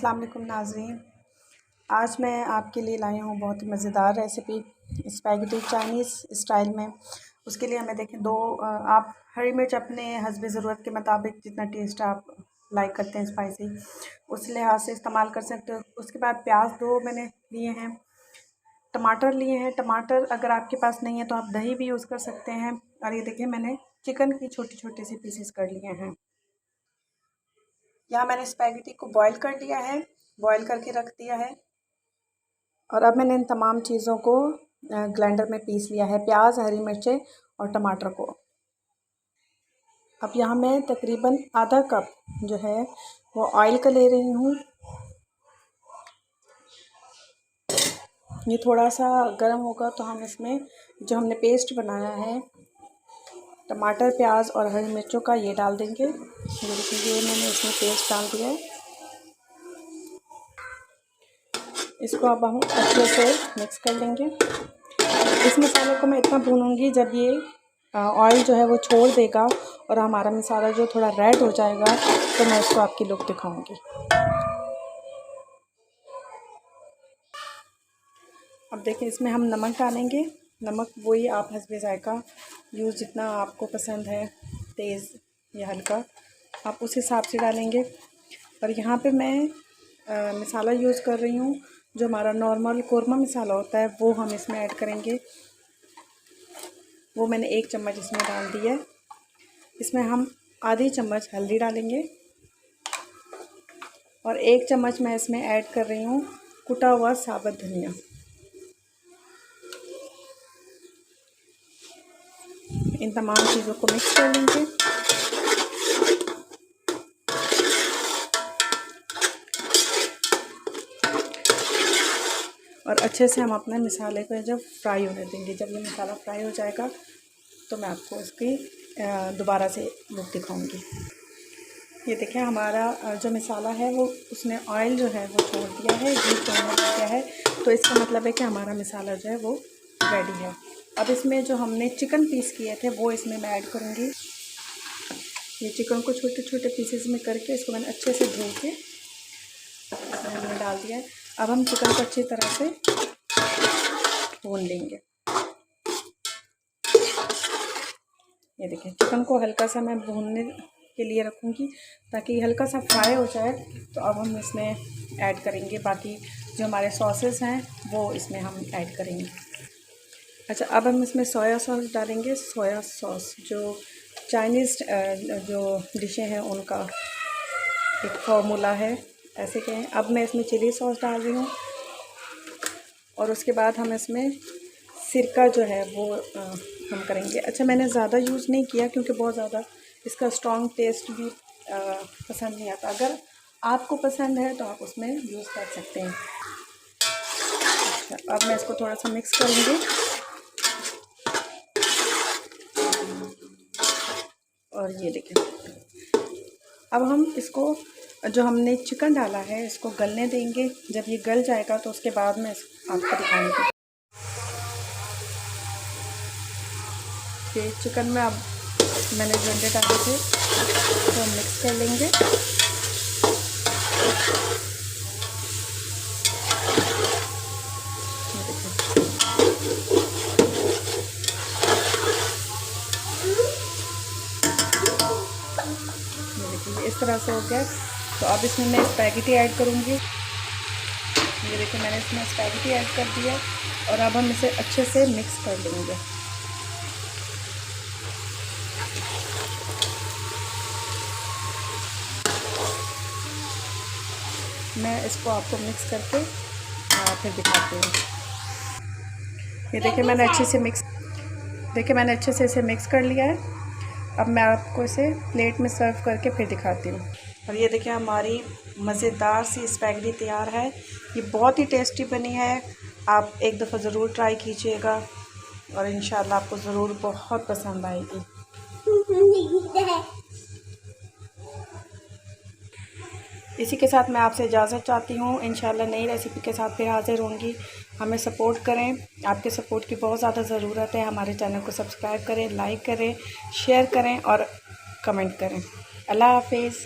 अस्सलाम वालेकुम नाज़रीन। आज मैं आपके लिए लाई हूँ बहुत ही मज़ेदार रेसिपी स्पैगेटी चाइनीज़ स्टाइल में। उसके लिए हमें देखें आप हरी मिर्च अपने हस्ब ज़रूरत के मुताबिक जितना टेस्ट आप लाइक करते हैं स्पाइसी उस लिहाज से इस्तेमाल कर सकते हो। उसके बाद प्याज 2 मैंने लिए हैं, टमाटर लिए हैं। टमाटर अगर आपके पास नहीं है तो आप दही भी यूज़ कर सकते हैं। और ये देखिए मैंने चिकन की छोटी छोटी सी पीसेस कर लिए हैं। यहाँ मैंने स्पैगेटी को बॉईल कर लिया है, बॉईल करके रख दिया है। और अब मैंने इन तमाम चीज़ों को ग्राइंडर में पीस लिया है, प्याज, हरी मिर्चें और टमाटर को। अब यहाँ मैं तकरीबन आधा कप जो है वो ऑयल का ले रही हूँ। ये थोड़ा सा गर्म होगा तो हम इसमें जो हमने पेस्ट बनाया है टमाटर, प्याज और हरी मिर्चों का ये डाल देंगे। ये देखिए मैंने इसमें पेस्ट डाल दिया है। इसको अब हम अच्छे से मिक्स कर लेंगे। इस मसाले को मैं इतना भूनूंगी जब ये ऑयल जो है वो छोड़ देगा और हमारा मसाला जो थोड़ा रेड हो जाएगा तो मैं इसको आपकी लुक दिखाऊंगी। अब देखिए इसमें हम नमक डालेंगे। नमक वही आप हस्बे जायका यूज़ जितना आपको पसंद है, तेज़ या हल्का, आप उस हिसाब से डालेंगे। और यहाँ पे मैं मसाला यूज़ कर रही हूँ जो हमारा नॉर्मल कोरमा मसाला होता है वो हम इसमें ऐड करेंगे। वो मैंने 1 चम्मच इसमें डाल दिया है। इसमें हम आधी चम्मच हल्दी डालेंगे और 1 चम्मच मैं इसमें ऐड कर रही हूँ कुटा हुआ साबुत धनिया। इन तमाम चीज़ों को मिक्स कर लेंगे। और अच्छे से हम अपने मसाले को जब फ्राई होने देंगे। जब ये मसाला फ्राई हो जाएगा तो मैं आपको इसकी दोबारा से लुक दिखाऊंगी। ये देखिए हमारा जो मसाला है वो उसने ऑयल जो है वो छोड़ दिया है, घी छोड़ने लग गया है। तो इसका मतलब है कि हमारा मसाला जो है वो रेडी है। अब इसमें जो हमने चिकन पीस किए थे वो इसमें मैं ऐड करूँगी। ये चिकन को छोटे छोटे पीसेस में करके इसको मैंने अच्छे से धो के हमने डाल दिया है। अब हम चिकन को अच्छी तरह से भून लेंगे। ये देखिए चिकन को हल्का सा मैं भूनने के लिए रखूँगी ताकि हल्का सा फ्राई हो जाए। तो अब हम इसमें ऐड करेंगे बाकी जो हमारे सॉसेस हैं वो इसमें हम ऐड करेंगे। अच्छा, अब हम इसमें सोया सॉस डालेंगे। सोया सॉस जो चाइनीज़ जो डिशें हैं उनका एक फार्मूला है, ऐसे कहें। अब मैं इसमें चिली सॉस डाल रही हूँ और उसके बाद हम इसमें सिरका जो है वो हम करेंगे। अच्छा, मैंने ज़्यादा यूज़ नहीं किया क्योंकि बहुत ज़्यादा इसका स्ट्रॉन्ग टेस्ट भी पसंद नहीं आता। अगर आपको पसंद है तो आप उसमें यूज़ कर सकते हैं। अच्छा, अब मैं इसको थोड़ा सा मिक्स करूँगी और ये देखिए अब हम इसको जो हमने चिकन डाला है इसको गलने देंगे। जब ये गल जाएगा तो उसके बाद मैं आपको दिखाऊंगी। ये चिकन में अब मैंने जो अंडे डाले थे तो मिक्स कर लेंगे। देखिए इस तरह से हो गया। तो अब इसमें मैं स्पैगेटी ऐड करूँगी। ये देखिए मैंने इसमें स्पैगेटी ऐड कर दिया और अब हम इसे अच्छे से मिक्स कर लेंगे। मैं इसको आपको मिक्स करके फिर दिखाती हूँ। ये देखिए मैंने अच्छे से इसे मिक्स कर लिया है। अब मैं आपको इसे प्लेट में सर्व करके फिर दिखाती हूँ। और ये देखिए हमारी मज़ेदार सी स्पैगेटी तैयार है। ये बहुत ही टेस्टी बनी है। आप एक दफ़ा ज़रूर ट्राई कीजिएगा और इंशाल्लाह आपको ज़रूर बहुत पसंद आएगी। इसी के साथ मैं आपसे इजाज़त चाहती हूँ। इंशाल्लाह नई रेसिपी के साथ फिर हाज़िर होंगी। हमें सपोर्ट करें, आपके सपोर्ट की बहुत ज़्यादा ज़रूरत है। हमारे चैनल को सब्सक्राइब करें, लाइक करें, शेयर करें और कमेंट करें। अल्लाह हाफ़िज़।